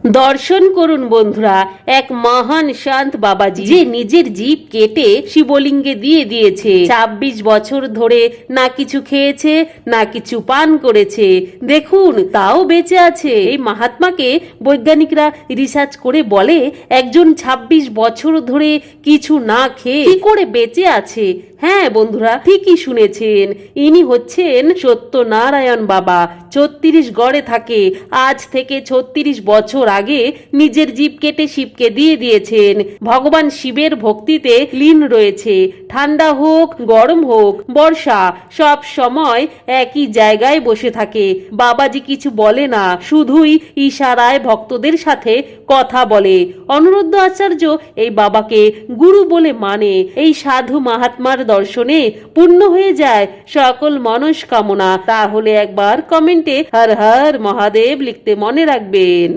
দর্শন করুন বন্ধুরা, এক মহান শান্ত বাবাজি যে নিজের জিভ কেটে শিবলিঙ্গে দিয়ে দিয়েছে। ২৬ বছর ধরে না কিছু খেয়েছে না কিছু পান করেছে, দেখুন তাও বেঁচে আছে। এই মহাত্মাকে বৈজ্ঞানিকরা রিসার্চ করে বলে একজন ২৬ বছর ধরে কিছু না খেয়ে কি করে বেঁচে আছে। হ্যাঁ বন্ধুরা, ঠিকই শুনেছেন, ইনি হচ্ছেন সত্যনারায়ণ বাবা। ৩৬গড়ে থাকে। আজ থেকে ৩৬ বছর আগে নিজের জিভ কেটে শিবকে দিয়ে দিয়েছেন। ভগবান শিবের ভক্তিতে লীন রয়েছে। ঠান্ডা হোক গরম হোক বর্ষা, সব সময় একই জায়গায় বসে থাকে। বাবাজি কিছু বলে না, শুধুই ইশারায় ভক্তদের সাথে কথা বলে। অনুরুদ্ধ আচার্য এই বাবাকে গুরু বলে মানে। এই সাধু মহাত্মার দর্শনে পূর্ণ হয়ে যায় সকল মনস্কামনা। তাহলে একবার কমেন্টে হর হর মহাদেব লিখতে মনে রাখবেন।